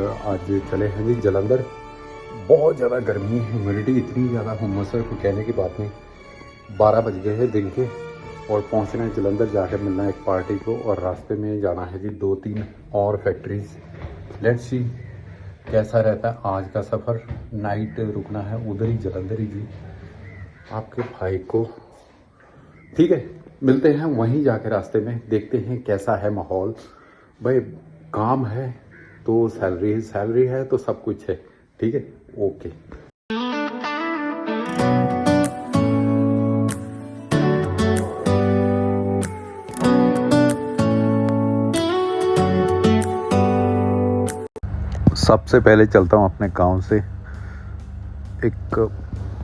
आज चले हैं जी जलंधर। बहुत ज़्यादा गर्मी है, ह्यूमिडिटी इतनी ज़्यादा, हुमस है, कोई कहने की बात नहीं। 12 बज गए हैं दिन के और पहुंचना है जलंधर, जाकर मिलना है एक पार्टी को और रास्ते में जाना है जी 2-3 और फैक्ट्रीज। लेट्स सी कैसा रहता है आज का सफ़र। नाइट रुकना है उधर ही जलंधर ही जी आपके भाई को। ठीक है, मिलते हैं वहीं जाके, रास्ते में देखते हैं कैसा है माहौल। भाई काम है तो सैलरी है तो सब कुछ है। ठीक है, ओके। सबसे पहले चलता हूँ अपने गांव से, एक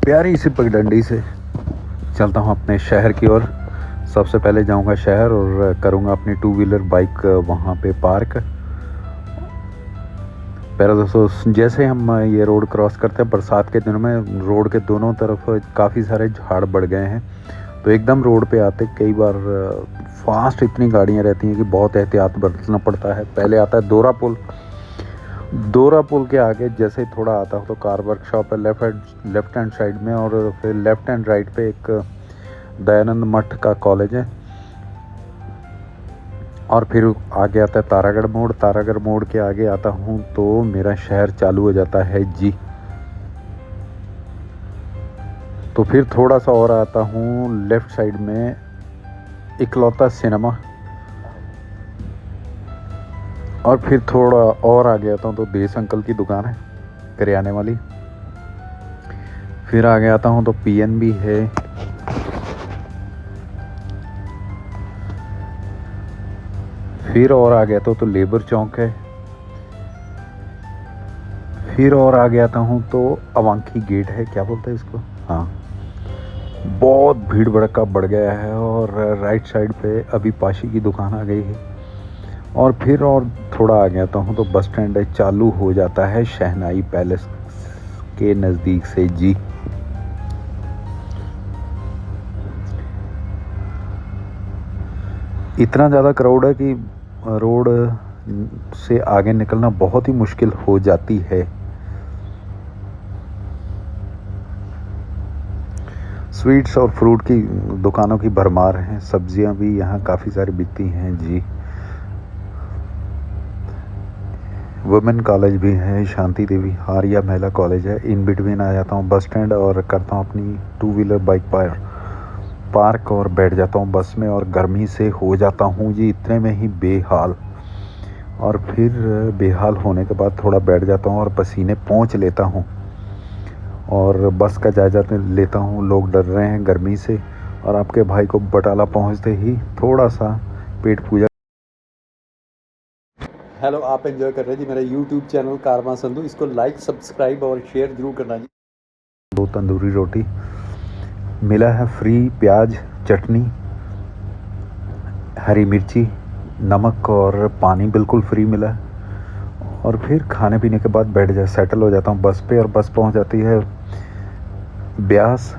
प्यारी सी पगडंडी से चलता हूँ अपने शहर की ओर। सबसे पहले जाऊँगा शहर और करूँगा अपनी 2 व्हीलर बाइक वहाँ पे पार्क। पहले दोस्तों, जैसे हम ये रोड क्रॉस करते हैं बरसात के दिनों में, रोड के दोनों तरफ काफ़ी सारे झाड़ बढ़ गए हैं, तो एकदम रोड पे आते कई बार फास्ट इतनी गाड़ियाँ रहती हैं कि बहुत एहतियात बरतना पड़ता है। पहले आता है दोरा पुल के आगे जैसे ही थोड़ा आता हो तो कार वर्कशॉप है लेफ्ट हैंड साइड में, और फिर लेफ्ट हैंड राइट पे एक दयानंद मठ का कॉलेज है, और फिर आगे आता है तारागढ़ मोड़ के आगे आता हूँ तो मेरा शहर चालू हो जाता है जी। तो फिर थोड़ा सा और आता हूँ लेफ्ट साइड में इकलौता सिनेमा, और फिर थोड़ा और आगे आता हूँ तो देश अंकल की दुकान है करियाने वाली। फिर आगे आता हूँ तो पीएनबी है। फिर और आ गया तो लेबर चौक है। फिर और आ गया था हूँ तो अवांकी गेट है, क्या बोलते हैं इसको, हाँ। बहुत भीड़ भड़का बढ़ गया है, और राइट साइड पे अभी पाशी की दुकान आ गई है। और फिर और थोड़ा आ गया था हूँ तो बस स्टैंड चालू हो जाता है शहनाई पैलेस के नज़दीक से जी। इतना ज़्यादा क्राउड है कि रोड से आगे निकलना बहुत ही मुश्किल हो जाती है। स्वीट्स और फ्रूट की दुकानों की भरमार हैं, सब्जियां भी यहाँ काफ़ी सारी बिकती हैं जी। वुमेन कॉलेज भी है, शांति देवी हारिया महिला कॉलेज है। इन बिटवीन आ जाता हूँ बस स्टैंड और करता हूँ अपनी 2 व्हीलर बाइक पार्क और बैठ जाता हूँ बस में, और गर्मी से हो जाता हूँ जी इतने में ही बेहाल। और फिर बेहाल होने के बाद थोड़ा बैठ जाता हूँ और पसीने पोंछ लेता हूँ, और बस का जायजा लेता हूँ। लोग डर रहे हैं गर्मी से, और आपके भाई को बटाला पहुँचते ही थोड़ा सा पेट पूजा। हेलो, आप एंजॉय कर रहे हैं जी मेरा यूट्यूब चैनल कारवां संधू, इसको लाइक सब्सक्राइब और शेयर जरूर करना जी। 2 तंदूरी रोटी मिला है फ्री, प्याज, चटनी, हरी मिर्ची, नमक और पानी बिल्कुल फ्री मिला है। और फिर खाने पीने के बाद सेटल हो जाता हूँ बस पे, और बस पहुँच जाती है ब्यास।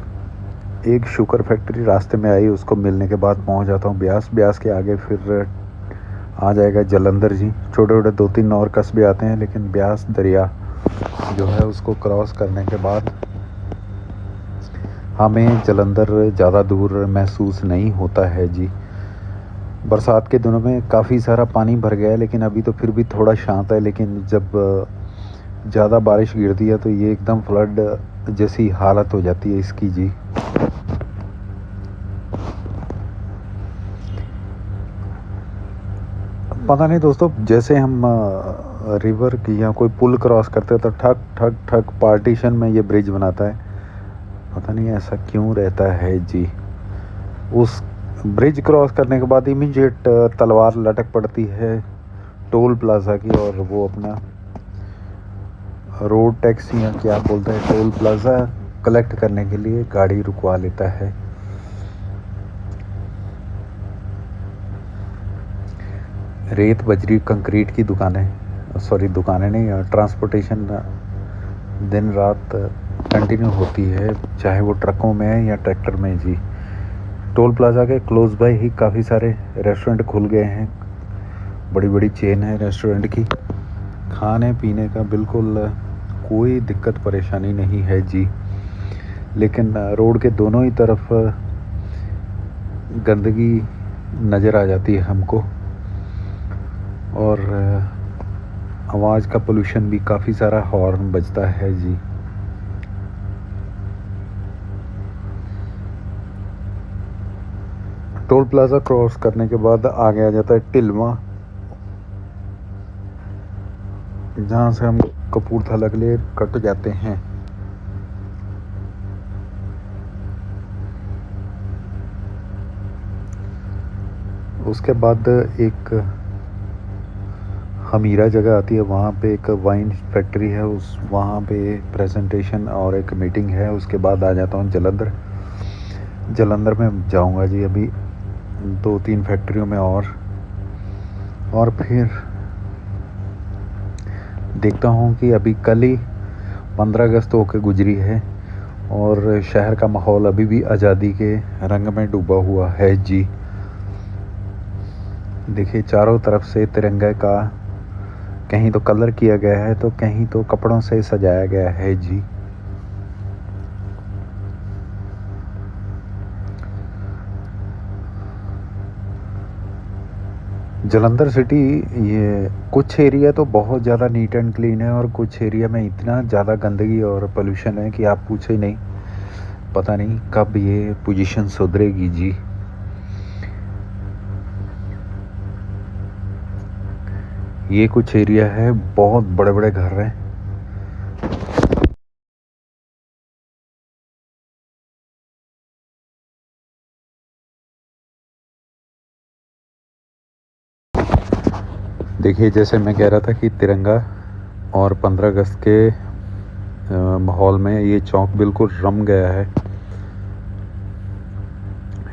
एक शुगर फैक्ट्री रास्ते में आई, उसको मिलने के बाद पहुँच जाता हूँ ब्यास के आगे फिर आ जाएगा जलंधर जी। छोटे छोटे 2-3 और कस्बे आते हैं, लेकिन ब्यास दरिया जो है उसको क्रॉस करने के बाद हमें जलंधर ज़्यादा दूर महसूस नहीं होता है जी। बरसात के दिनों में काफ़ी सारा पानी भर गया है, लेकिन अभी तो फिर भी थोड़ा शांत है। लेकिन जब ज़्यादा बारिश गिरती है तो ये एकदम फ्लड जैसी हालत हो जाती है इसकी जी। पता नहीं दोस्तों, जैसे हम रिवर की या कोई पुल क्रॉस करते हैं तो ठक ठक ठक पार्टीशन में ये ब्रिज बनाता है। पता नहीं ऐसा क्यों रहता है जी। उस ब्रिज क्रॉस करने के बाद इमीडिएट तलवार लटक पड़ती है टोल प्लाज़ा की, और वो अपना रोड टैक्स या क्या बोलते हैं टोल प्लाज़ा कलेक्ट करने के लिए गाड़ी रुकवा लेता है। रेत बजरी कंक्रीट की दुकानें नहीं, ट्रांसपोर्टेशन दिन रात कंटिन्यू होती है, चाहे वो ट्रकों में है या ट्रैक्टर में जी। टोल प्लाज़ा के क्लोज बाय ही काफ़ी सारे रेस्टोरेंट खुल गए हैं, बड़ी बड़ी चेन है रेस्टोरेंट की। खाने पीने का बिल्कुल कोई दिक्कत परेशानी नहीं है जी। लेकिन रोड के दोनों ही तरफ गंदगी नज़र आ जाती है हमको, और आवाज़ का पोल्यूशन भी काफ़ी सारा हॉर्न बजता है जी। टोल प्लाज़ा क्रॉस करने के बाद आगे आ जाता है टिलवा, जहाँ से हम कपूरथला के लिए कट जाते हैं। उसके बाद एक हमीरा जगह आती है, वहाँ पे एक वाइन फैक्ट्री है, वहाँ पे प्रेजेंटेशन और एक मीटिंग है। उसके बाद आ जाता हूँ जलंधर। जलंधर में जाऊँगा जी अभी 2-3 फैक्ट्रियों में, और फिर देखता हूँ कि अभी कल ही 15 अगस्त होकर गुजरी है और शहर का माहौल अभी भी आज़ादी के रंग में डूबा हुआ है जी। देखिए चारों तरफ से तिरंगे का कहीं तो कलर किया गया है तो कहीं तो कपड़ों से सजाया गया है जी। जलंधर सिटी, ये कुछ एरिया तो बहुत ज़्यादा नीट एंड क्लीन है और कुछ एरिया में इतना ज़्यादा गंदगी और पोल्यूशन है कि आप पूछे ही नहीं। पता नहीं कब ये पोजीशन सुधरेगी जी। ये कुछ एरिया है, बहुत बड़े बड़े घर हैं। देखिए जैसे मैं कह रहा था कि तिरंगा और 15 अगस्त के माहौल में ये चौक बिल्कुल रम गया है।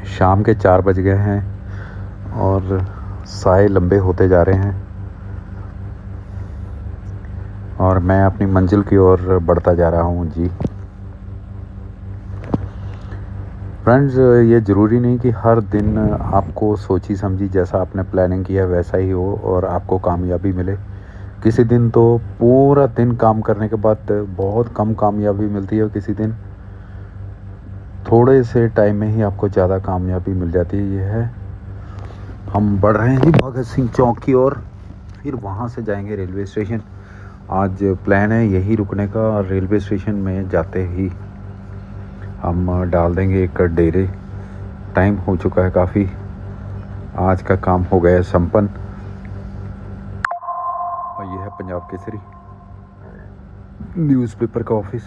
शाम के 4 बज गए हैं और साए लंबे होते जा रहे हैं और मैं अपनी मंजिल की ओर बढ़ता जा रहा हूँ जी। फ्रेंड्स, ये ज़रूरी नहीं कि हर दिन आपको सोची समझी जैसा आपने प्लानिंग किया वैसा ही हो और आपको कामयाबी मिले। किसी दिन तो पूरा दिन काम करने के बाद बहुत कम कामयाबी मिलती है और किसी दिन थोड़े से टाइम में ही आपको ज़्यादा कामयाबी मिल जाती है। ये है, हम बढ़ रहे हैं जी भगत सिंह चौक की ओर, फिर वहाँ से जाएंगे रेलवे स्टेशन। आज प्लान है यही रुकने का और रेलवे स्टेशन में जाते ही हम डाल देंगे एक डेरे। टाइम हो चुका है काफ़ी, आज का काम हो गया संपन्न। और ये है पंजाब केसरी न्यूज़पेपर का ऑफिस।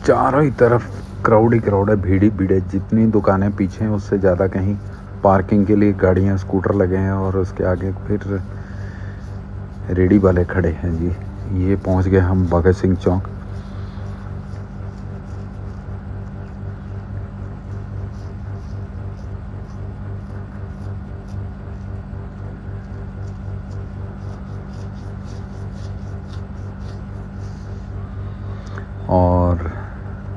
चारों ही तरफ क्राउड ही क्राउड है, भीड़ ही भीड़ है। जितनी दुकानें पीछे हैं उससे ज़्यादा कहीं पार्किंग के लिए गाड़ियाँ स्कूटर लगे हैं और उसके आगे फिर रेडी वाले खड़े हैं जी। ये पहुंच गए हम भगत सिंह चौक। और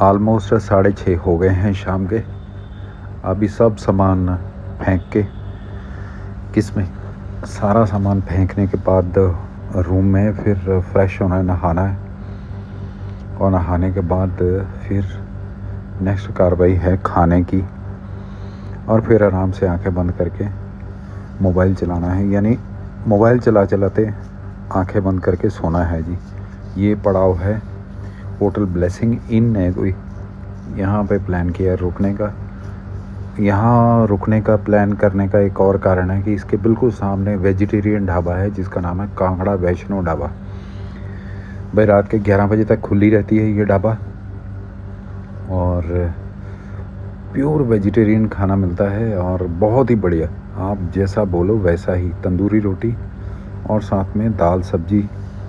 ऑलमोस्ट 6:30 हो गए हैं शाम के। अभी सब सामान फेंक के, किसमें सारा सामान फेंकने के बाद रूम में फिर फ्रेश होना है, नहाना है और नहाने के बाद फिर नेक्स्ट कार्रवाई है खाने की और फिर आराम से आंखें बंद करके मोबाइल चलाना है, यानी मोबाइल चलाते आंखें बंद करके सोना है जी। ये पड़ाव है होटल ब्लेसिंग इन है कोई, यहाँ पे प्लान किया है रुकने का। यहाँ रुकने का प्लान करने का एक और कारण है कि इसके बिल्कुल सामने वेजिटेरियन ढाबा है जिसका नाम है कांगड़ा वैष्णो ढाबा। भाई रात के 11 बजे तक खुली रहती है ये ढाबा और प्योर वेजिटेरियन खाना मिलता है और बहुत ही बढ़िया, आप जैसा बोलो वैसा ही। तंदूरी रोटी और साथ में दाल सब्जी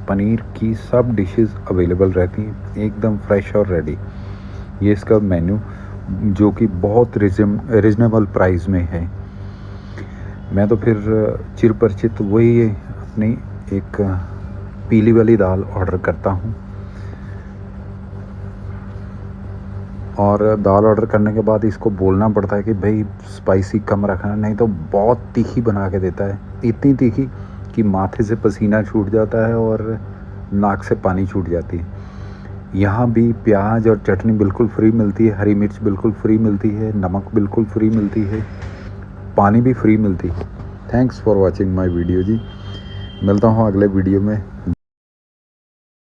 पनीर की सब डिशेस अवेलेबल रहती हैं, एकदम फ्रेश और रेडी। ये इसका मेन्यू जो कि बहुत रिजनेबल प्राइस में है। मैं तो फिर चिरपरिचित वही अपनी एक पीली वाली दाल ऑर्डर करता हूँ। और दाल ऑर्डर करने के बाद इसको बोलना पड़ता है कि भाई स्पाइसी कम रखना, नहीं तो बहुत तीखी बना के देता है, इतनी तीखी कि माथे से पसीना छूट जाता है और नाक से पानी छूट जाती है। यहाँ भी प्याज और चटनी बिल्कुल फ्री मिलती है, हरी मिर्च बिल्कुल फ्री मिलती है, नमक बिल्कुल फ्री मिलती है, पानी भी फ्री मिलती है। Thanks for watching my video जी। मिलता हूँ अगले वीडियो में।